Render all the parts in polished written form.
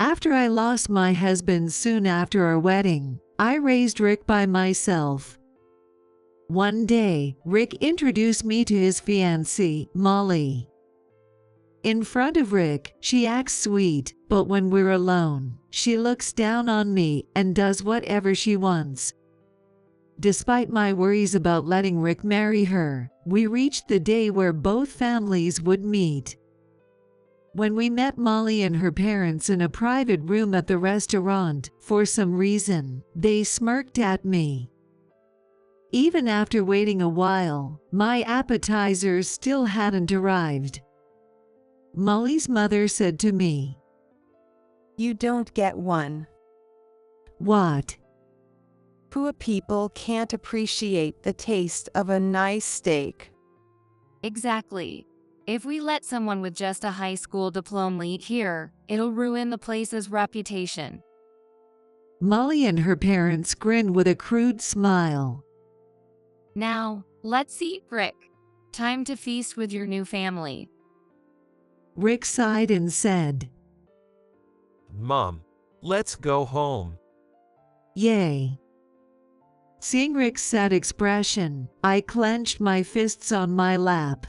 After I lost my husband soon after our wedding, I raised Rick by myself. One day, Rick introduced me to his fiancée, Molly. In front of Rick, she acts sweet, but when we're alone, she looks down on me and does whatever she wants. Despite my worries about letting Rick marry her, we reached the day where both families would meet. When we met Molly and her parents in a private room at the restaurant, for some reason, they smirked at me. Even after waiting a while, my appetizers still hadn't arrived. Molly's mother said to me, "You don't get one." "What?" "Poor people can't appreciate the taste of a nice steak." Exactly. If we let someone with just a high school diploma eat here, it'll ruin the place's reputation. Molly and her parents grinned with a crude smile. Now, let's eat, Rick. Time to feast with your new family. Rick sighed and said, "Mom, let's go home." "Yay." Seeing Rick's sad expression, I clenched my fists on my lap.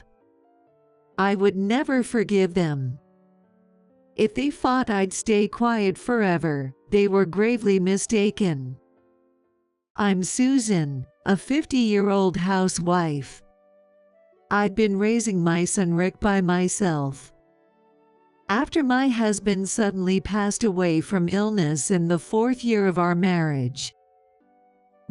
I would never forgive them. If they thought I'd stay quiet forever, they were gravely mistaken. I'm Susan, a 50-year-old housewife. I'd been raising my son Rick by myself. After my husband suddenly passed away from illness in the 4th year of our marriage.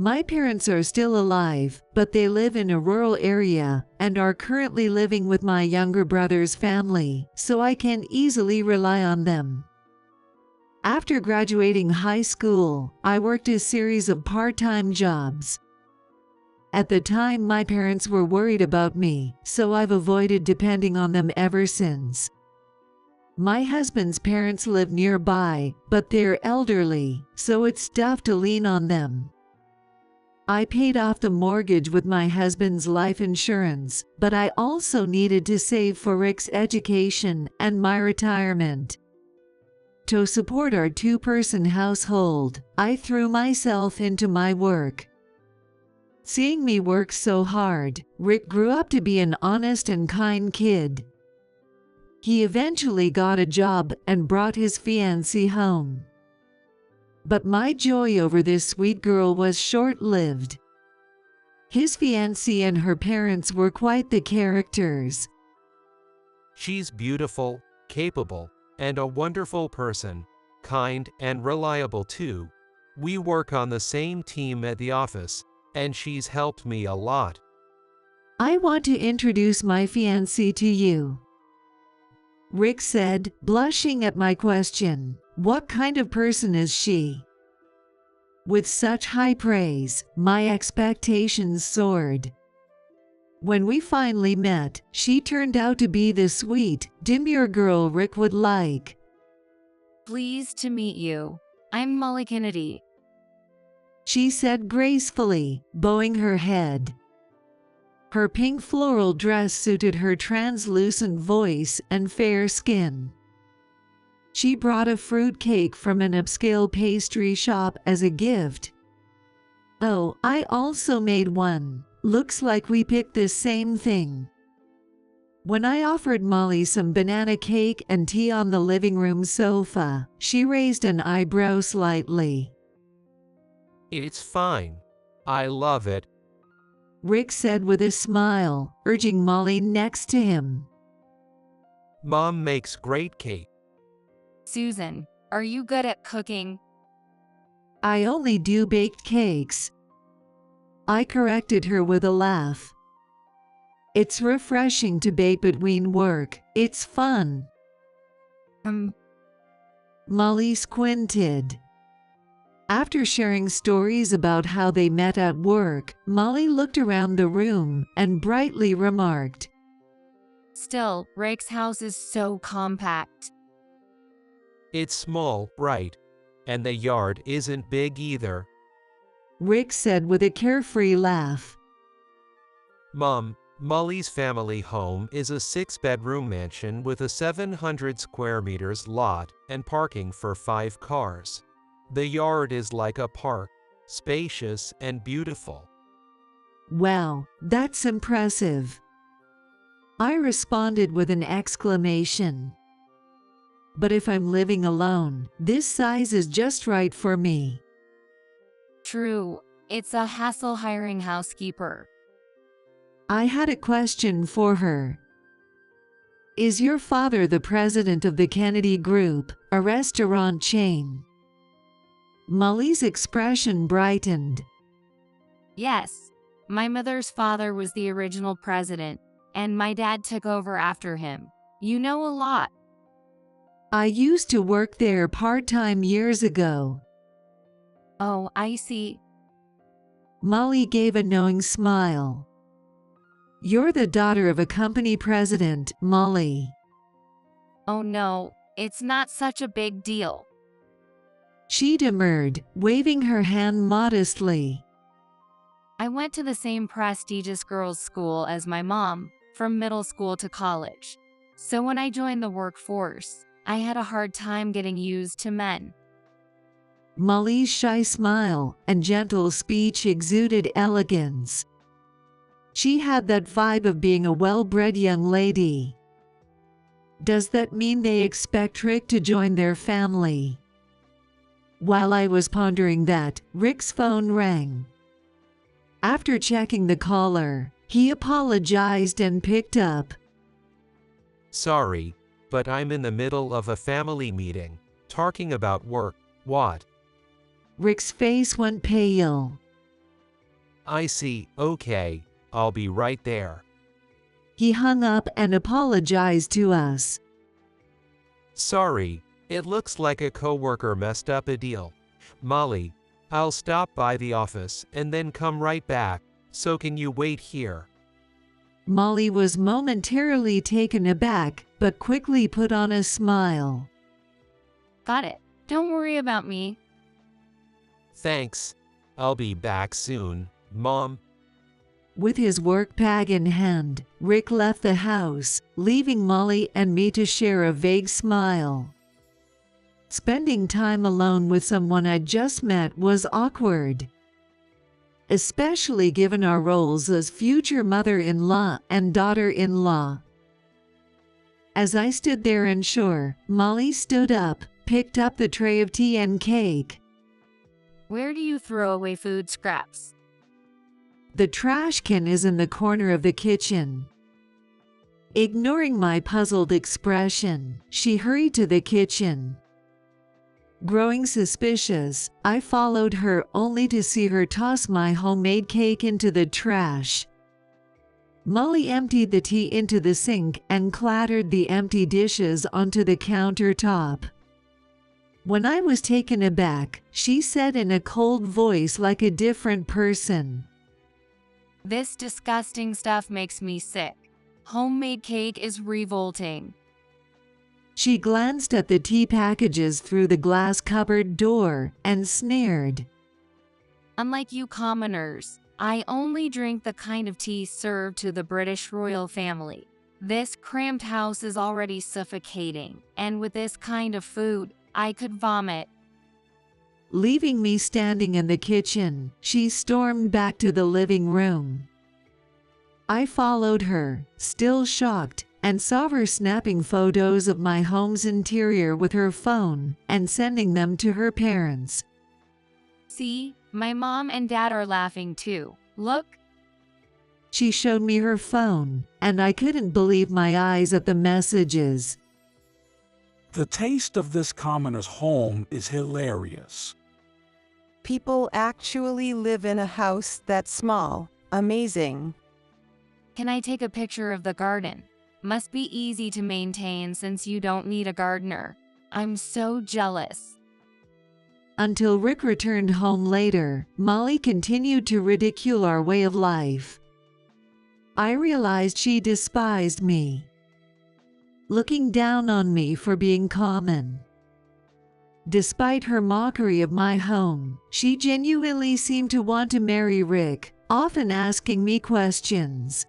My parents are still alive, but they live in a rural area and are currently living with my younger brother's family, so I can easily rely on them. After graduating high school, I worked a series of part-time jobs. At the time, my parents were worried about me, so I've avoided depending on them ever since. My husband's parents live nearby, but they're elderly, so it's tough to lean on them. I paid off the mortgage with my husband's life insurance, but I also needed to save for Rick's education and my retirement. To support our 2-person household, I threw myself into my work. Seeing me work so hard, Rick grew up to be an honest and kind kid. He eventually got a job and brought his fiancée home. But my joy over this sweet girl was short-lived. His fiancée and her parents were quite the characters. She's beautiful, capable, and a wonderful person, kind and reliable too. We work on the same team at the office, and she's helped me a lot. I want to introduce my fiancée to you," Rick said, blushing at my question. "What kind of person is she?" With such high praise, my expectations soared. When we finally met, she turned out to be the sweet, demure girl Rick would like. Pleased to meet you. I'm Molly Kennedy. She said gracefully, bowing her head. Her pink floral dress suited her translucent voice and fair skin. She brought a fruit cake from an upscale pastry shop as a gift. "Oh, I also made one. Looks like we picked the same thing." When I offered Molly some banana cake and tea on the living room sofa, she raised an eyebrow slightly. "It's fine. I love it." Rick said with a smile, urging Molly next to him. "Mom makes great cake." Susan, are you good at cooking? "I only do baked cakes," I corrected her with a laugh. "It's refreshing to bake between work. It's fun." Molly squinted. After sharing stories about how they met at work, Molly looked around the room and brightly remarked, Still, Rick's house is so compact. "It's small, right? And the yard isn't big either." Rick said with a carefree laugh. "Mom, Molly's family home is a 6-bedroom mansion with a 700 square meters lot and parking for 5 cars. The yard is like a park, spacious and beautiful. Wow, that's impressive. I responded with an exclamation. But if I'm living alone, this size is just right for me. True, it's a hassle hiring housekeeper. I had a question for her. Is your father the president of the Kennedy Group, a restaurant chain? Molly's expression brightened. Yes, my mother's father was the original president, and my dad took over after him. You know a lot. I used to work there part-time years ago. Oh, I see. Molly gave a knowing smile. You're the daughter of a company president, Molly. Oh no, it's not such a big deal. She demurred, waving her hand modestly. I went to the same prestigious girls' school as my mom, from middle school to college. So when I joined the workforce, I had a hard time getting used to men. Molly's shy smile and gentle speech exuded elegance. She had that vibe of being a well-bred young lady. Does that mean they expect Rick to join their family? While I was pondering that, Rick's phone rang. After checking the caller, he apologized and picked up. Sorry, but I'm in the middle of a family meeting, talking about work. What? Rick's face went pale. I see, okay, I'll be right there. He hung up and apologized to us. Sorry, it looks like a coworker messed up a deal. Molly, I'll stop by the office and then come right back, so can you wait here? Molly was momentarily taken aback, but quickly put on a smile. Got it. Don't worry about me. Thanks. I'll be back soon, Mom. With his work bag in hand, Rick left the house, leaving Molly and me to share a vague smile. Spending time alone with someone I'd just met was awkward, especially given our roles as future mother-in-law and daughter-in-law. As I stood there unsure, Molly stood up, picked up the tray of tea and cake. Where do you throw away food scraps? The trash can is in the corner of the kitchen. Ignoring my puzzled expression, she hurried to the kitchen. Growing suspicious, I followed her only to see her toss my homemade cake into the trash. Molly emptied the tea into the sink and clattered the empty dishes onto the countertop. When I was taken aback, she said in a cold voice like a different person, This disgusting stuff makes me sick. Homemade cake is revolting. She glanced at the tea packages through the glass cupboard door and sneered. Unlike you commoners, I only drink the kind of tea served to the British royal family. This cramped house is already suffocating, and with this kind of food, I could vomit. Leaving me standing in the kitchen, she stormed back to the living room. I followed her, still shocked, and saw her snapping photos of my home's interior with her phone and sending them to her parents. See, my mom and dad are laughing too. Look. She showed me her phone, and I couldn't believe my eyes at the messages. The taste of this commoner's home is hilarious. People actually live in a house that small. Amazing. Can I take a picture of the garden? Must be easy to maintain since you don't need a gardener. I'm so jealous. Until Rick returned home later, Molly continued to ridicule our way of life. I realized she despised me, looking down on me for being common. Despite her mockery of my home, she genuinely seemed to want to marry Rick, often asking me questions.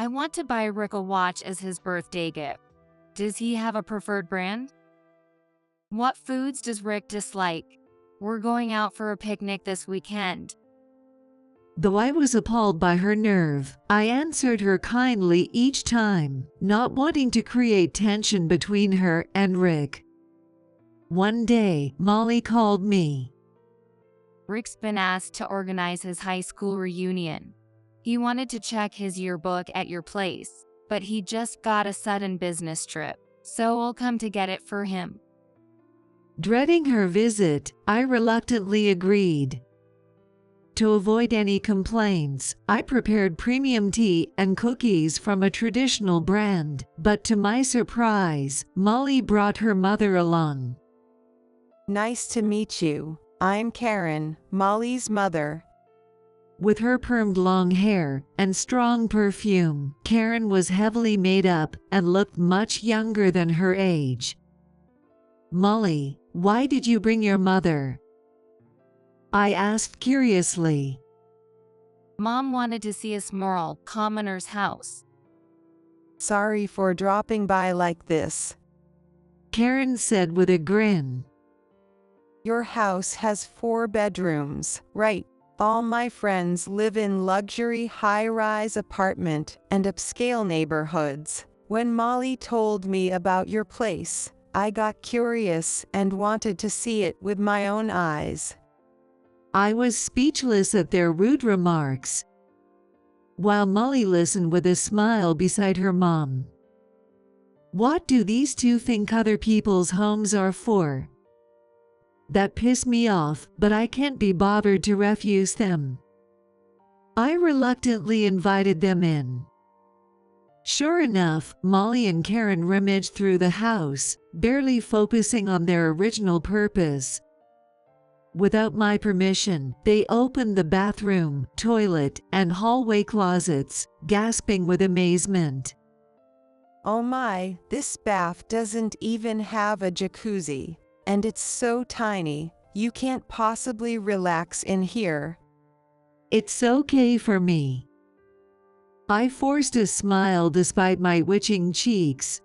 I want to buy Rick a watch as his birthday gift. Does he have a preferred brand? What foods does Rick dislike? We're going out for a picnic this weekend. Though I was appalled by her nerve, I answered her kindly each time, not wanting to create tension between her and Rick. One day, Molly called me. Rick's been asked to organize his high school reunion. He wanted to check his yearbook at your place, but he just got a sudden business trip, so I'll come to get it for him. Dreading her visit, I reluctantly agreed. To avoid any complaints, I prepared premium tea and cookies from a traditional brand, but to my surprise, Molly brought her mother along. Nice to meet you. I'm Karen, Molly's mother. With her permed long hair and strong perfume, Karen was heavily made up and looked much younger than her age. Molly, why did you bring your mother? I asked curiously. Mom wanted to see a small commoner's house. Sorry for dropping by like this. Karen said with a grin. Your house has 4 bedrooms, right? All my friends live in luxury high-rise apartment and upscale neighborhoods. When Molly told me about your place, I got curious and wanted to see it with my own eyes. I was speechless at their rude remarks, while Molly listened with a smile beside her mom. What do these two think other people's homes are for? That pissed me off, but I can't be bothered to refuse them. I reluctantly invited them in. Sure enough, Molly and Karen rummaged through the house, barely focusing on their original purpose. Without my permission, they opened the bathroom, toilet, and hallway closets, gasping with amazement. Oh my, this bath doesn't even have a jacuzzi, and it's so tiny, you can't possibly relax in here. It's okay for me. I forced a smile despite my witching cheeks.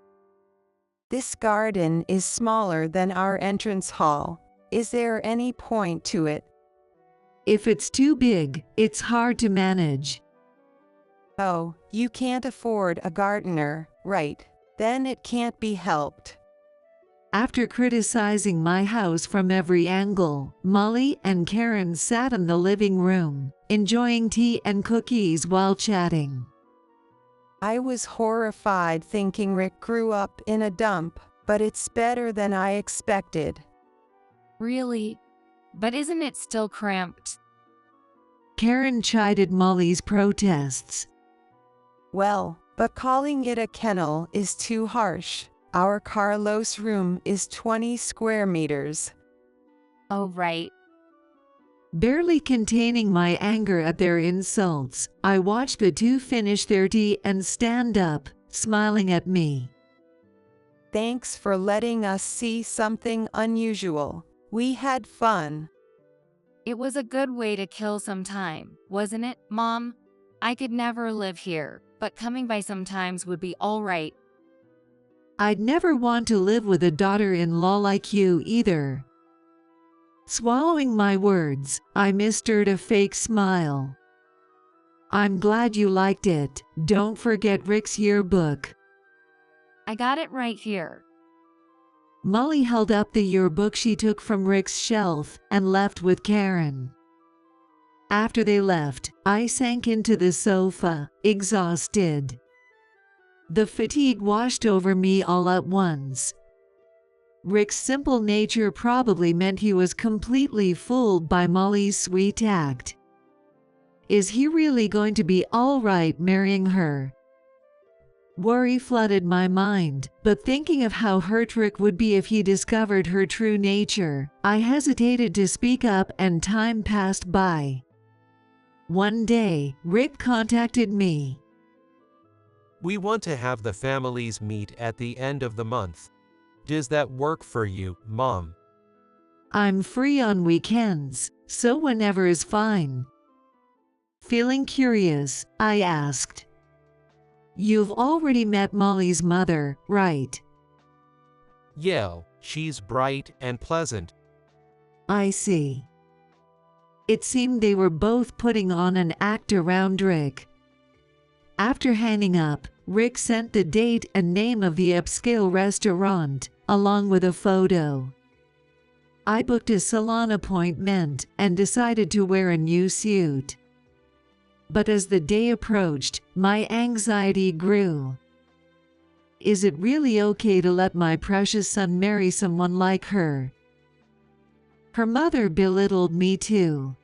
This garden is smaller than our entrance hall. Is there any point to it? If it's too big, it's hard to manage. Oh, you can't afford a gardener, right? Then it can't be helped. After criticizing my house from every angle, Molly and Karen sat in the living room, enjoying tea and cookies while chatting. I was horrified thinking Rick grew up in a dump, but it's better than I expected. Really? But isn't it still cramped? Karen chided Molly's protests. Well, but calling it a kennel is too harsh. Our Carlos room is 20 square meters. Oh, right. Barely containing my anger at their insults, I watched the two finish their tea and stand up, smiling at me. Thanks for letting us see something unusual. We had fun. It was a good way to kill some time, wasn't it, Mom? I could never live here, but coming by sometimes would be all right. I'd never want to live with a daughter-in-law like you either. Swallowing my words, I mustered a fake smile. I'm glad you liked it. Don't forget Rick's yearbook. I got it right here. Molly held up the yearbook she took from Rick's shelf and left with Karen. After they left, I sank into the sofa, exhausted. The fatigue washed over me all at once. Rick's simple nature probably meant he was completely fooled by Molly's sweet act. Is he really going to be all right marrying her? Worry flooded my mind, but thinking of how hurt Rick would be if he discovered her true nature, I hesitated to speak up and time passed by. One day, Rick contacted me. We want to have the families meet at the end of the month. Does that work for you, Mom? I'm free on weekends, so whenever is fine. Feeling curious, I asked. You've already met Molly's mother, right? Yeah, she's bright and pleasant. I see. It seemed they were both putting on an act around Rick. After hanging up, Rick sent the date and name of the upscale restaurant, along with a photo. I booked a salon appointment and decided to wear a new suit. But as the day approached, my anxiety grew. Is it really okay to let my precious son marry someone like her? Her mother belittled me too.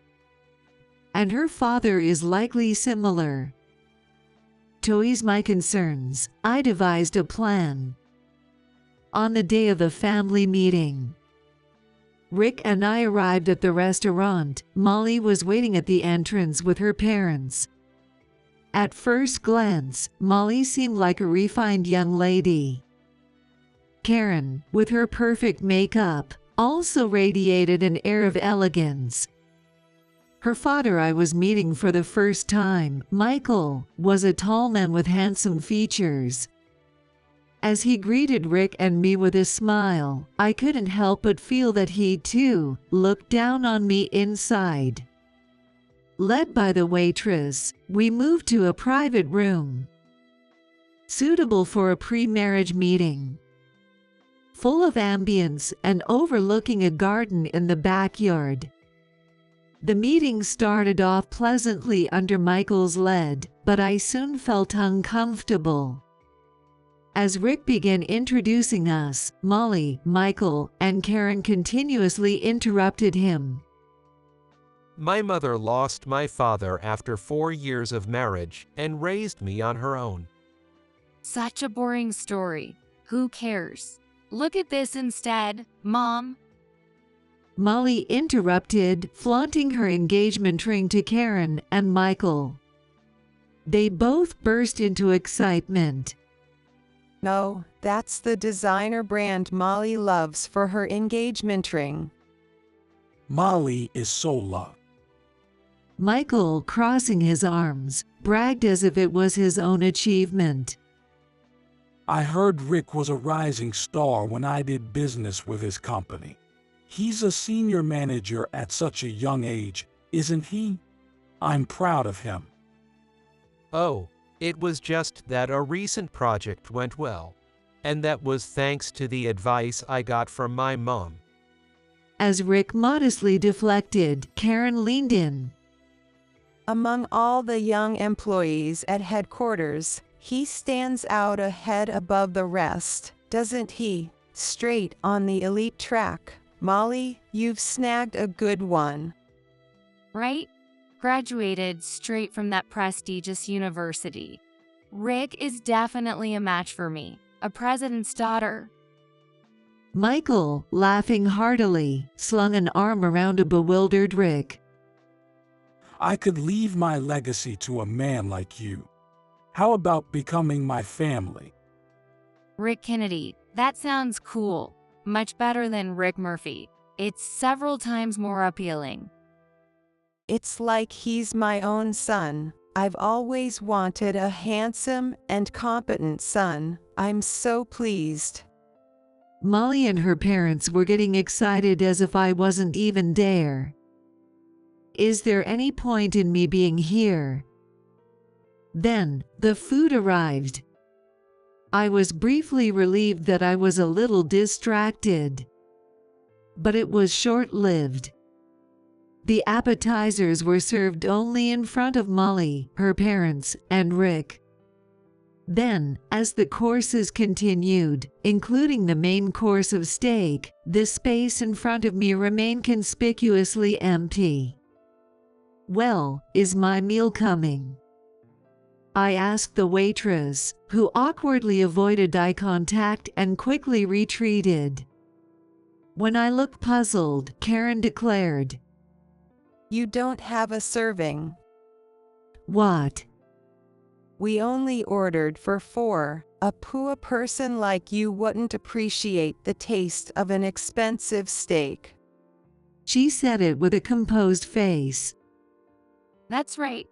And her father is likely similar. To ease my concerns, I devised a plan. On the day of the family meeting, Rick and I arrived at the restaurant. Molly was waiting at the entrance with her parents. At first glance, Molly seemed like a refined young lady. Karen, with her perfect makeup, also radiated an air of elegance. Her father I was meeting for the first time, Michael, was a tall man with handsome features. As he greeted Rick and me with a smile, I couldn't help but feel that he, too, looked down on me inside. Led by the waitress, we moved to a private room, suitable for a pre-marriage meeting, full of ambience and overlooking a garden in the backyard. The meeting started off pleasantly under Michael's lead, but I soon felt uncomfortable. As Rick began introducing us, Molly, Michael, and Karen continuously interrupted him. My mother lost my father after 4 years of marriage and raised me on her own. Such a boring story. Who cares? Look at this instead, Mom. Molly interrupted, flaunting her engagement ring to Karen and Michael. They both burst into excitement. No, that's the designer brand Molly loves for her engagement ring. Molly is so loved. Michael, crossing his arms, bragged as if it was his own achievement. I heard Rick was a rising star when I did business with his company. He's a senior manager at such a young age, isn't he? I'm proud of him. Oh, it was just that a recent project went well. And that was thanks to the advice I got from my mom. As Rick modestly deflected, Karen leaned in. Among all the young employees at headquarters, he stands out a head above the rest, doesn't he? Straight on the elite track. Molly, you've snagged a good one. Right? Graduated straight from that prestigious university. Rick is definitely a match for me, a president's daughter. Michael, laughing heartily, slung an arm around a bewildered Rick. I could leave my legacy to a man like you. How about becoming my family? Rick Kennedy, that sounds cool. Much better than Rick Murphy. It's several times more appealing. It's like he's my own son. I've always wanted a handsome and competent son. I'm so pleased. Molly and her parents were getting excited as if I wasn't even there. Is there any point in me being here? Then, the food arrived. I was briefly relieved that I was a little distracted. But it was short-lived. The appetizers were served only in front of Molly, her parents, and Rick. Then, as the courses continued, including the main course of steak, the space in front of me remained conspicuously empty. Well, is my meal coming? I asked the waitress, who awkwardly avoided eye contact and quickly retreated. When I looked puzzled, Karen declared, You don't have a serving. "What?" We only ordered for 4. A poor person like you wouldn't appreciate the taste of an expensive steak. She said it with a composed face. That's right.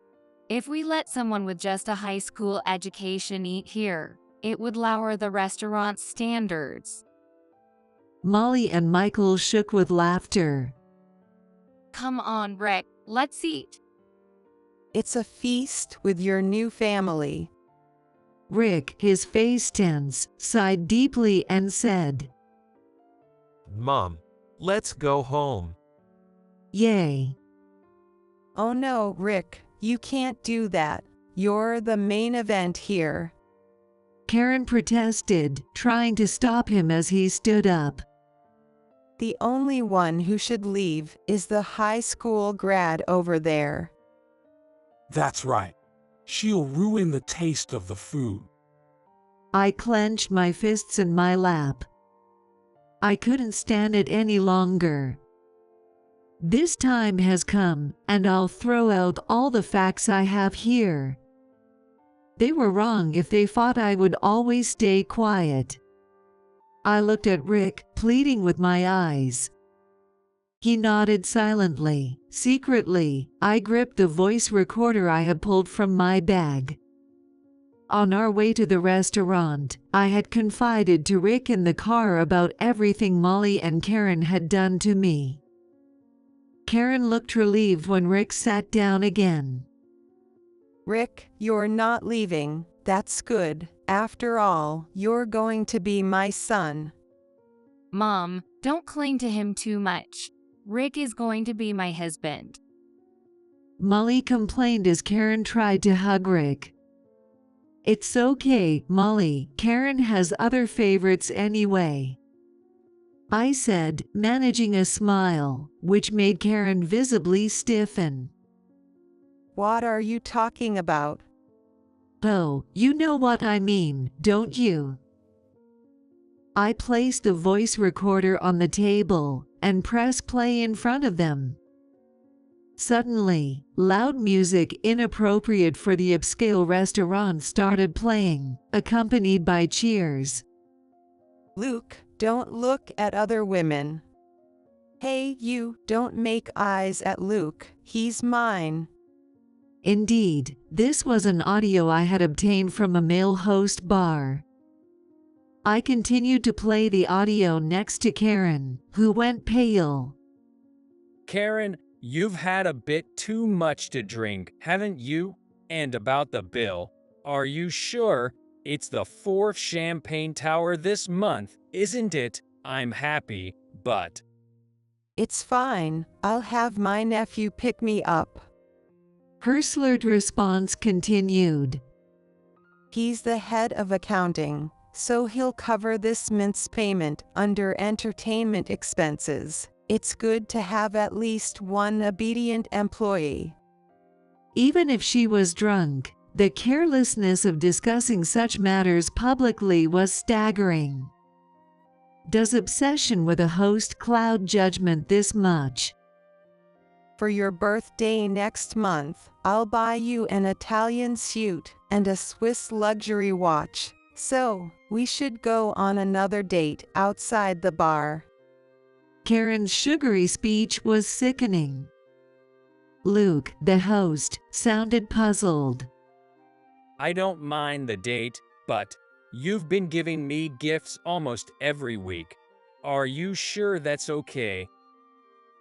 If we let someone with just a high school education eat here, it would lower the restaurant's standards. Molly and Michael shook with laughter. Come on, Rick, let's eat. It's a feast with your new family. Rick, his face tense, sighed deeply and said, Mom, let's go home. "Yay." Oh no, Rick, you can't do that. You're the main event here. Karen protested, trying to stop him as he stood up. The only one who should leave is the high school grad over there. That's right. She'll ruin the taste of the food. I clenched my fists in my lap. I couldn't stand it any longer. This time has come, and I'll throw out all the facts I have here. They were wrong if they thought I would always stay quiet. I looked at Rick, pleading with my eyes. He nodded silently. Secretly, I gripped the voice recorder I had pulled from my bag. On our way to the restaurant, I had confided to Rick in the car about everything Molly and Karen had done to me. Karen looked relieved when Rick sat down again. Rick, you're not leaving. That's good. After all, you're going to be my son. Mom, don't cling to him too much. Rick is going to be my husband. Molly complained as Karen tried to hug Rick. It's okay, Molly. Karen has other favorites anyway, I said, managing a smile, which made Karen visibly stiffen. What are you talking about? Oh, you know what I mean, don't you? I placed the voice recorder on the table and pressed play in front of them. Suddenly, loud music inappropriate for the upscale restaurant started playing, accompanied by cheers. Luke, don't look at other women. Hey, you, don't make eyes at Luke. He's mine. Indeed, this was an audio I had obtained from a male host bar. I continued to play the audio next to Karen, who went pale. Karen, you've had a bit too much to drink, haven't you? And about the bill, are you sure? It's the 4th champagne tower this month, isn't it? I'm happy, but... It's fine. I'll have my nephew pick me up. Her slurred response continued. He's the head of accounting, so he'll cover this month's payment under entertainment expenses. It's good to have at least one obedient employee. Even if she was drunk, the carelessness of discussing such matters publicly was staggering. Does obsession with a host cloud judgment this much? For your birthday next month, I'll buy you an Italian suit and a Swiss luxury watch. So, we should go on another date outside the bar. Karen's sugary speech was sickening. Luke, the host, sounded puzzled. I don't mind the date, but you've been giving me gifts almost every week. Are you sure that's okay?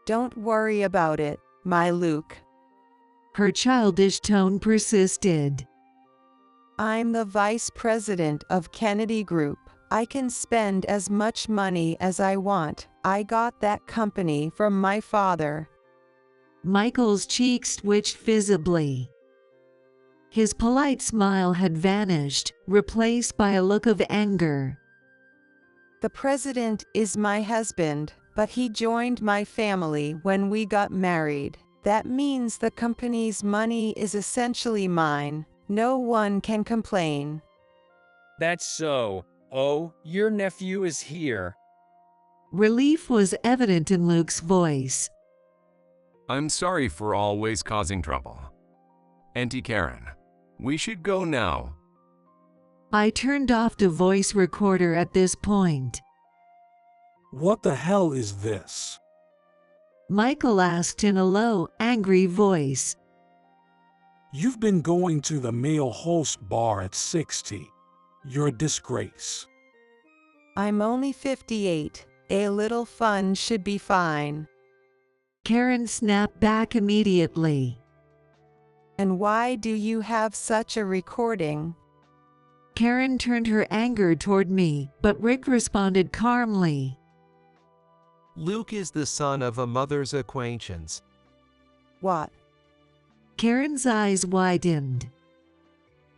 Don't worry about it, my Luke. Her childish tone persisted. I'm the vice president of Kennedy Group. I can spend as much money as I want. I got that company from my father. Michael's cheeks twitched visibly. His polite smile had vanished, replaced by a look of anger. The president is my husband, but he joined my family when we got married. That means the company's money is essentially mine. No one can complain. That's so. Oh, your nephew is here. Relief was evident in Luke's voice. I'm sorry for always causing trouble. Auntie Karen, we should go now. I turned off the voice recorder at this point. What the hell is this? Michael asked in a low, angry voice. You've been going to the male host bar at 60. You're a disgrace. I'm only 58. A little fun should be fine. Karen snapped back immediately. And why do you have such a recording? Karen turned her anger toward me, but Rick responded calmly. Luke is the son of a mother's acquaintance. What? Karen's eyes widened.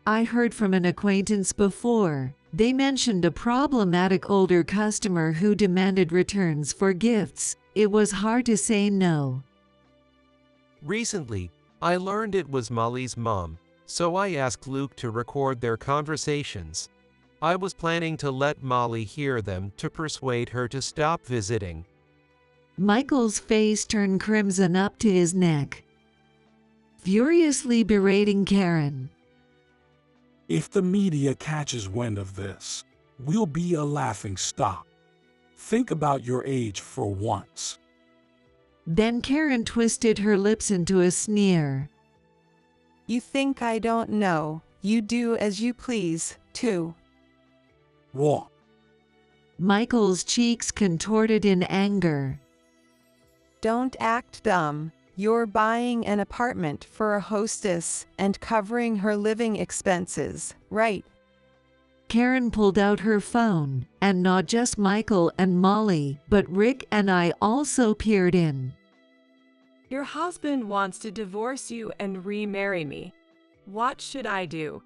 I heard from an acquaintance before. They mentioned a problematic older customer who demanded returns for gifts. It was hard to say no. Recently, I learned it was Molly's mom, so I asked Luke to record their conversations. I was planning to let Molly hear them to persuade her to stop visiting. Michael's face turned crimson up to his neck, furiously berating Karen. If the media catches wind of this, we'll be a laughing stock. Think about your age for once. Then Karen twisted her lips into a sneer. You think I don't know? You do as you please, too. What? Michael's cheeks contorted in anger. Don't act dumb. You're buying an apartment for a hostess and covering her living expenses, right? Karen pulled out her phone, and not just Michael and Molly, but Rick and I also peered in. Your husband wants to divorce you and remarry me. What should I do?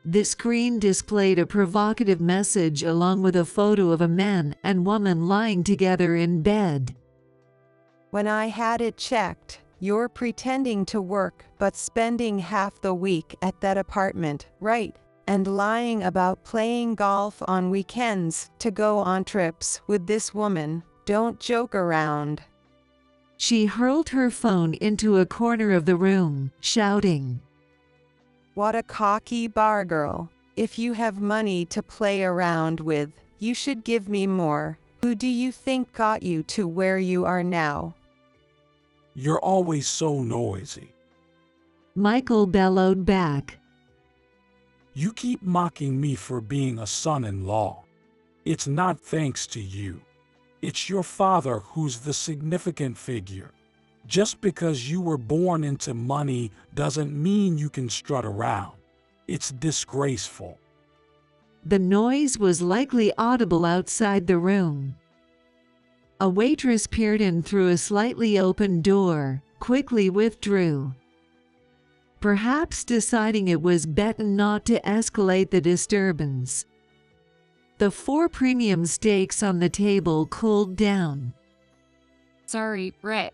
The screen displayed a provocative message along with a photo of a man and woman lying together in bed. When I had it checked, you're pretending to work but spending half the week at that apartment, right? And lying about playing golf on weekends to go on trips with this woman. Don't joke around. She hurled her phone into a corner of the room, shouting, What a cocky bar girl. If you have money to play around with, you should give me more. Who do you think got you to where you are now? You're always so noisy. Michael bellowed back. You keep mocking me for being a son-in-law. It's not thanks to you. It's your father who's the significant figure. Just because you were born into money doesn't mean you can strut around. It's disgraceful. The noise was likely audible outside the room. A waitress peered in through a slightly open door, quickly withdrew, perhaps deciding it was better not to escalate the disturbance. The 4 premium steaks on the table cooled down. Sorry, Rick.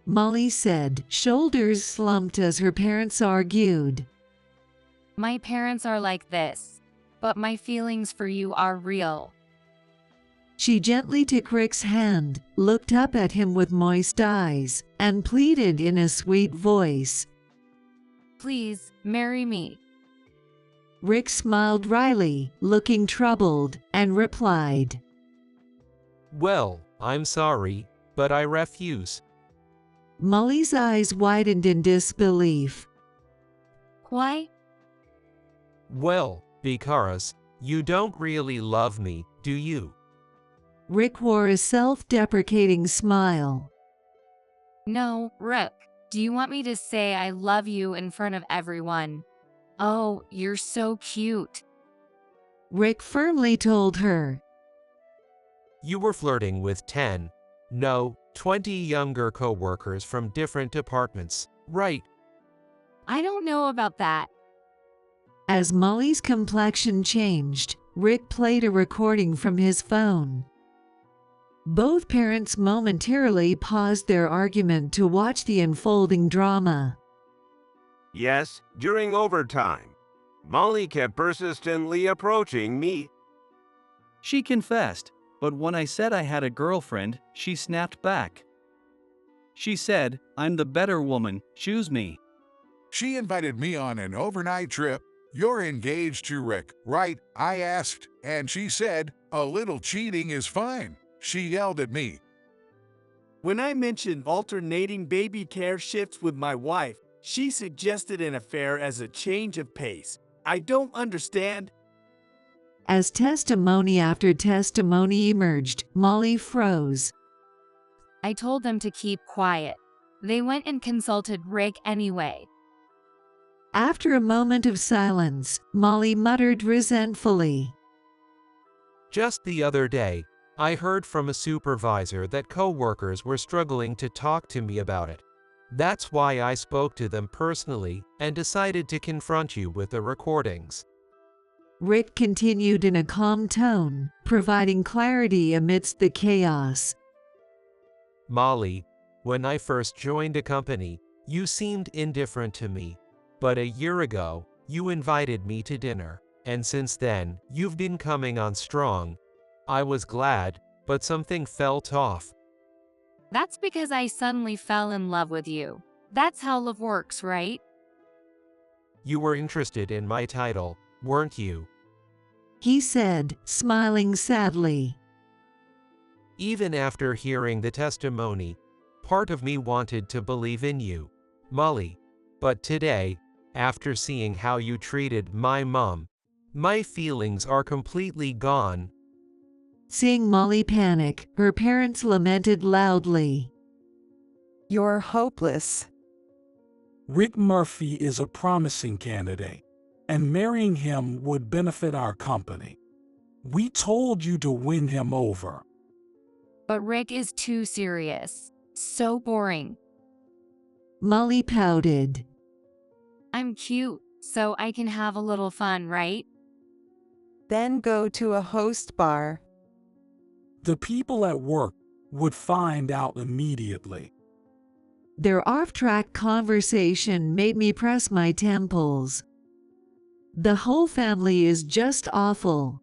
Molly said, shoulders slumped as her parents argued. My parents are like this, but my feelings for you are real. She gently took Rick's hand, looked up at him with moist eyes, and pleaded in a sweet voice. Please, marry me. Rick smiled wryly, looking troubled, and replied, Well, I'm sorry, but I refuse. Molly's eyes widened in disbelief. Why? Well, because you don't really love me, do you? Rick wore a self-deprecating smile. No, Rick. Do you want me to say I love you in front of everyone? Oh, you're so cute. Rick firmly told her. You were flirting with 10, no, 20 younger co-workers from different departments, right? I don't know about that. As Molly's complexion changed, Rick played a recording from his phone. Both parents momentarily paused their argument to watch the unfolding drama. Yes, during overtime. Molly kept persistently approaching me. She confessed, but when I said I had a girlfriend, she snapped back. She said, I'm the better woman, choose me. She invited me on an overnight trip. You're engaged to Rick, right? I asked, and she said, a little cheating is fine. She yelled at me. When I mentioned alternating baby care shifts with my wife, She suggested an affair as a change of pace. I don't understand. As testimony after testimony emerged, Molly froze. I told them to keep quiet. They went and consulted Rick anyway. After a moment of silence, Molly muttered resentfully. Just the other day, I heard from a supervisor that co-workers were struggling to talk to me about it. That's why I spoke to them personally and decided to confront you with the recordings. Rick continued in a calm tone, providing clarity amidst the chaos. Molly, when I first joined the company, you seemed indifferent to me. But a year ago, you invited me to dinner, and since then, you've been coming on strong. I was glad, but something felt off. That's because I suddenly fell in love with you. That's how love works, right? You were interested in my title, weren't you? He said, smiling sadly. Even after hearing the testimony, part of me wanted to believe in you, Molly. But today, after seeing how you treated my mom, my feelings are completely gone. Seeing Molly panic, her parents lamented loudly. You're hopeless. Rick Murphy is a promising candidate, and marrying him would benefit our company. We told you to win him over. But Rick is too serious. So boring. Molly pouted. I'm cute, so I can have a little fun, right? Then go to a host bar. The people at work would find out immediately. Their off-track conversation made me press my temples. The whole family is just awful.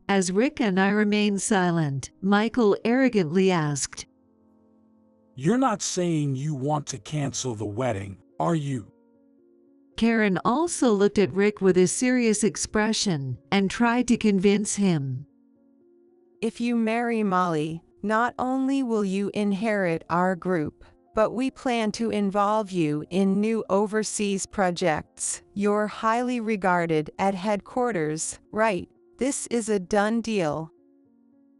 As Rick and I remained silent, Michael arrogantly asked, You're not saying you want to cancel the wedding, are you? Karen also looked at Rick with a serious expression and tried to convince him. If you marry Molly, not only will you inherit our group, but we plan to involve you in new overseas projects. You're highly regarded at headquarters, right? This is a done deal.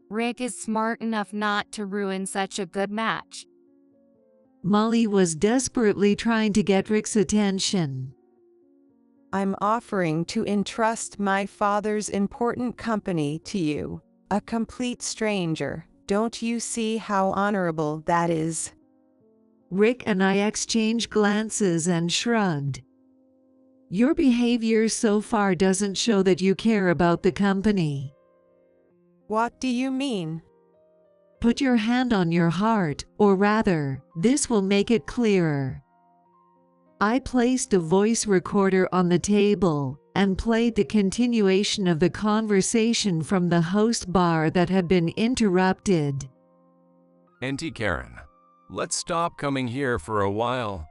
Rick is smart enough not to ruin such a good match. Molly was desperately trying to get Rick's attention. I'm offering to entrust my father's important company to you, a complete stranger. Don't you see how honorable that is? Rick and I exchanged glances and shrugged. Your behavior so far doesn't show that you care about the company. What do you mean? Put your hand on your heart, or rather, this will make it clearer. I placed a voice recorder on the table and played the continuation of the conversation from the host bar that had been interrupted. Auntie Karen, let's stop coming here for a while.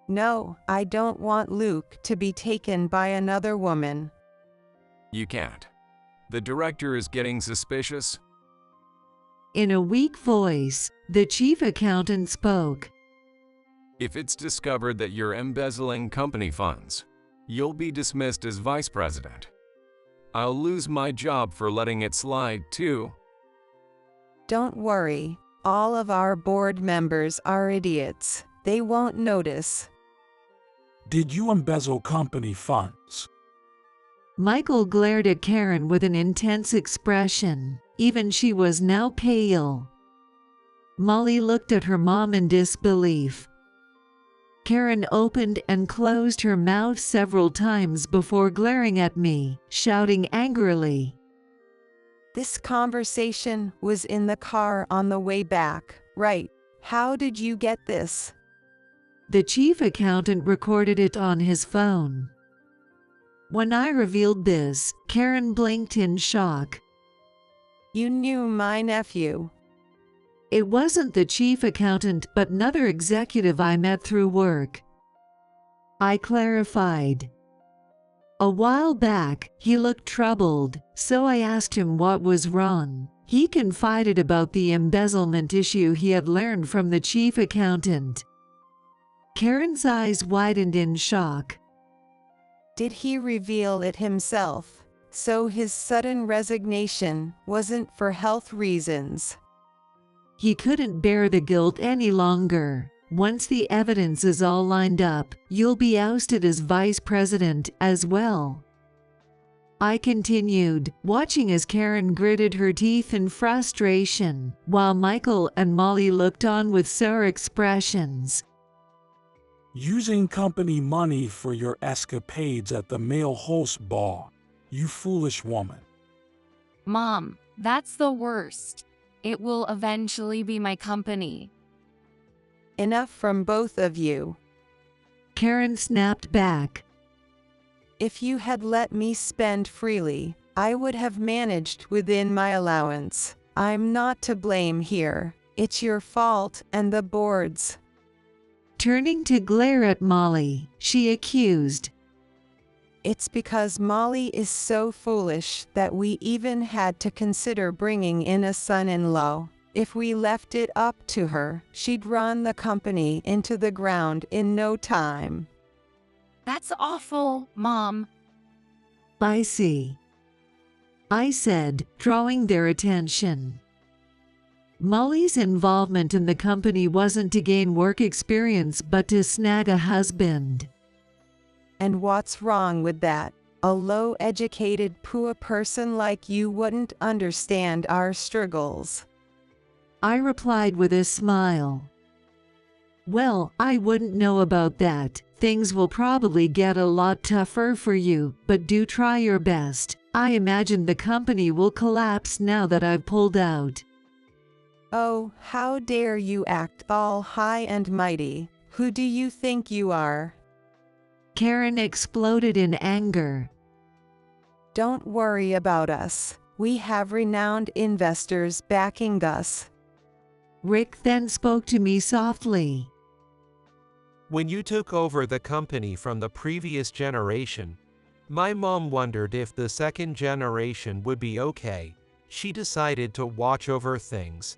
No, I don't want Luke to be taken by another woman. You can't. The director is getting suspicious. In a weak voice, the chief accountant spoke. If it's discovered that you're embezzling company funds, you'll be dismissed as vice president. I'll lose my job for letting it slide, too. Don't worry, all of our board members are idiots. They won't notice. Did you embezzle company funds? Michael glared at Karen with an intense expression. Even she was now pale. Molly looked at her mom in disbelief. Karen opened and closed her mouth several times before glaring at me, shouting angrily. This conversation was in the car on the way back, right? How did you get this? The chief accountant recorded it on his phone. When I revealed this, Karen blinked in shock. You knew my nephew. It wasn't the chief accountant but another executive I met through work. I clarified. A while back, he looked troubled, so I asked him what was wrong. He confided about the embezzlement issue he had learned from the chief accountant. Karen's eyes widened in shock. Did he reveal it himself? So his sudden resignation wasn't for health reasons. He couldn't bear the guilt any longer. Once the evidence is all lined up, you'll be ousted as vice president as well. I continued, watching as Karen gritted her teeth in frustration, while Michael and Molly looked on with sour expressions. Using company money for your escapades at the male host bar, you foolish woman. Mom, that's the worst. It will eventually be my company. Enough from both of you. Karen snapped back. If you had let me spend freely, I would have managed within my allowance. I'm not to blame here. It's your fault and the board's. Turning to glare at Molly, she accused. It's because Molly is so foolish that we even had to consider bringing in a son-in-law. If we left it up to her, she'd run the company into the ground in no time. That's awful, Mom. I see, I said, drawing their attention. Molly's involvement in the company wasn't to gain work experience but to snag a husband. And what's wrong with that? A low-educated poor person like you wouldn't understand our struggles. I replied with a smile. Well, I wouldn't know about that. Things will probably get a lot tougher for you, but do try your best. I imagine the company will collapse now that I've pulled out. Oh, how dare you act all high and mighty? Who do you think you are? Karen exploded in anger. Don't worry about us. We have renowned investors backing us. Rick then spoke to me softly. When you took over the company from the previous generation, my mom wondered if the second generation would be okay. She decided to watch over things.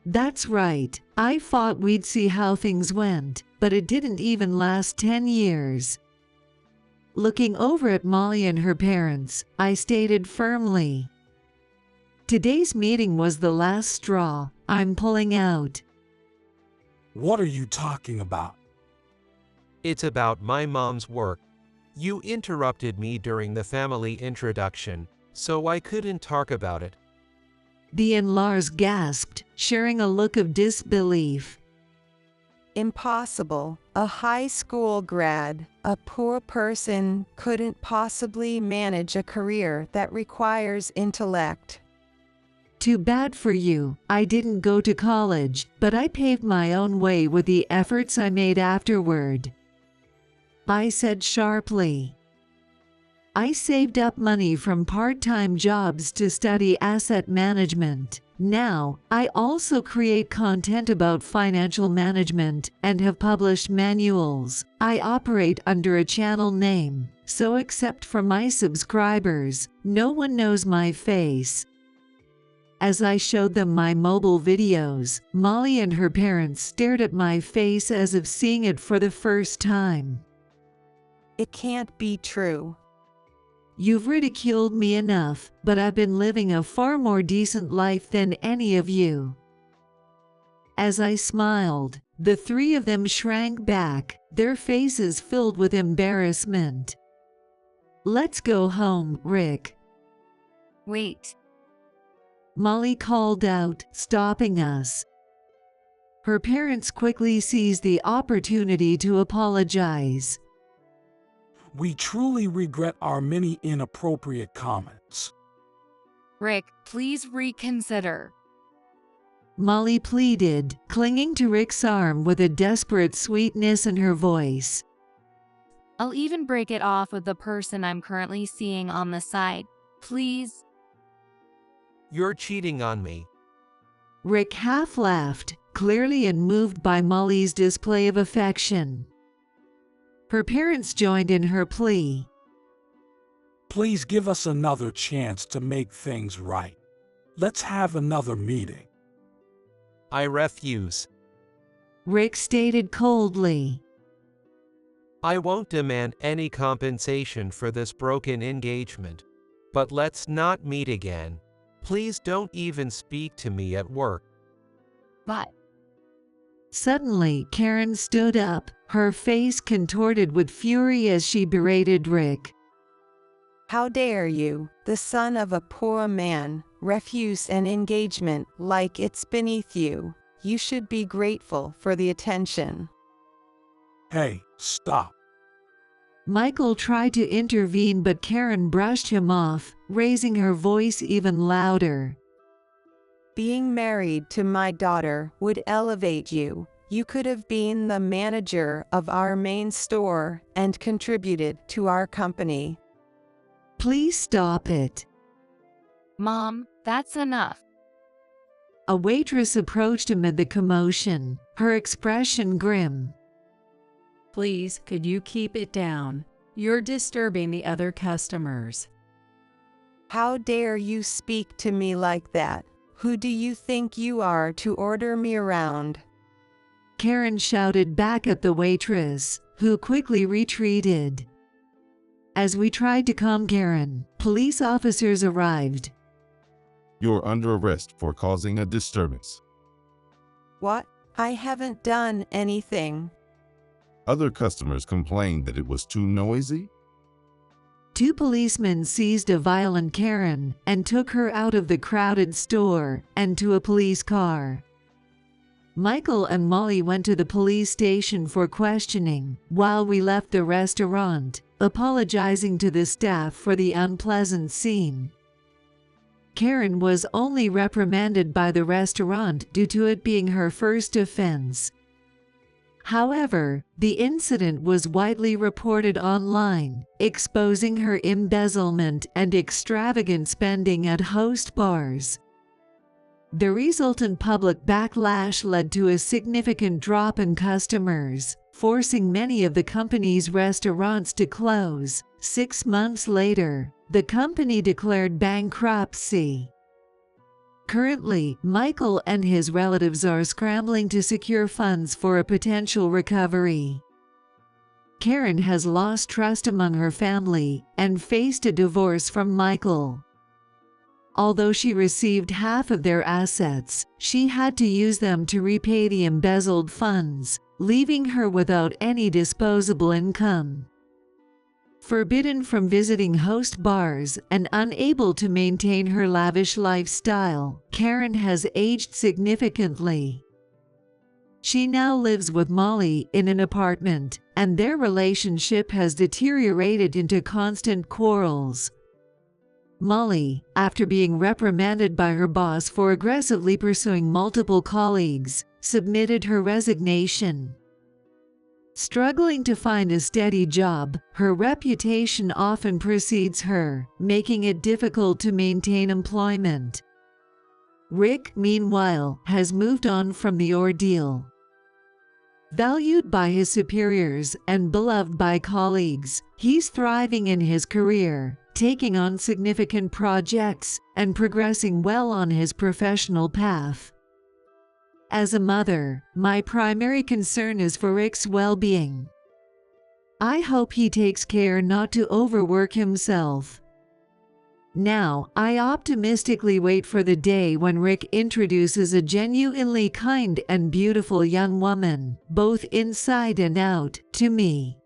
That's right. I thought we'd see how things went, but it didn't even last 10 years. Looking over at Molly and her parents, I stated firmly. Today's meeting was the last straw. I'm pulling out. What are you talking about? It's about my mom's work. You interrupted me during the family introduction, so I couldn't talk about it. The in-laws gasped, sharing a look of disbelief. Impossible. A high school grad, a poor person, couldn't possibly manage a career that requires intellect. Too bad for you. I didn't go to college, but I paved my own way with the efforts I made afterward. I said sharply. I saved up money from part-time jobs to study asset management. Now, I also create content about financial management and have published manuals. I operate under a channel name, so except for my subscribers, no one knows my face. As I showed them my mobile videos, Molly and her parents stared at my face as if seeing it for the first time. It can't be true. You've ridiculed me enough, but I've been living a far more decent life than any of you. As I smiled, the three of them shrank back, their faces filled with embarrassment. Let's go home, Rick. Wait. Molly called out, stopping us. Her parents quickly seized the opportunity to apologize. We truly regret our many inappropriate comments. Rick, please reconsider. Molly pleaded, clinging to Rick's arm with a desperate sweetness in her voice. I'll even break it off with the person I'm currently seeing on the side. Please? You're cheating on me. Rick half laughed, clearly unmoved by Molly's display of affection. Her parents joined in her plea. Please give us another chance to make things right. Let's have another meeting. I refuse. Rick stated coldly. I won't demand any compensation for this broken engagement, but let's not meet again. Please don't even speak to me at work. But Suddenly, Karen stood up, her face contorted with fury as she berated Rick. How dare you, the son of a poor man, refuse an engagement like it's beneath you? You should be grateful for the attention. Hey, stop. Michael tried to intervene, but Karen brushed him off, raising her voice even louder. Being married to my daughter would elevate you. You could have been the manager of our main store and contributed to our company. Please stop it. Mom, that's enough. A waitress approached amid the commotion, her expression grim. Please, could you keep it down? You're disturbing the other customers. How dare you speak to me like that? Who do you think you are to order me around? Karen shouted back at the waitress, who quickly retreated. As we tried to calm Karen, police officers arrived. You're under arrest for causing a disturbance. What? I haven't done anything. Other customers complained that it was too noisy. 2 policemen seized a violent Karen and took her out of the crowded store and to a police car. Michael and Molly went to the police station for questioning, while we left the restaurant, apologizing to the staff for the unpleasant scene. Karen was only reprimanded by the restaurant due to it being her first offense. However, the incident was widely reported online, exposing her embezzlement and extravagant spending at host bars. The resultant public backlash led to a significant drop in customers, forcing many of the company's restaurants to close. 6 months later, the company declared bankruptcy. Currently, Michael and his relatives are scrambling to secure funds for a potential recovery. Karen has lost trust among her family and faced a divorce from Michael. Although she received half of their assets, she had to use them to repay the embezzled funds, leaving her without any disposable income. Forbidden from visiting host bars and unable to maintain her lavish lifestyle, Karen has aged significantly. She now lives with Molly in an apartment, and their relationship has deteriorated into constant quarrels. Molly, after being reprimanded by her boss for aggressively pursuing multiple colleagues, submitted her resignation. Struggling to find a steady job, her reputation often precedes her, making it difficult to maintain employment. Rick, meanwhile, has moved on from the ordeal. Valued by his superiors and beloved by colleagues, he's thriving in his career, taking on significant projects and progressing well on his professional path. As a mother, my primary concern is for Rick's well-being. I hope he takes care not to overwork himself. Now, I optimistically wait for the day when Rick introduces a genuinely kind and beautiful young woman, both inside and out, to me.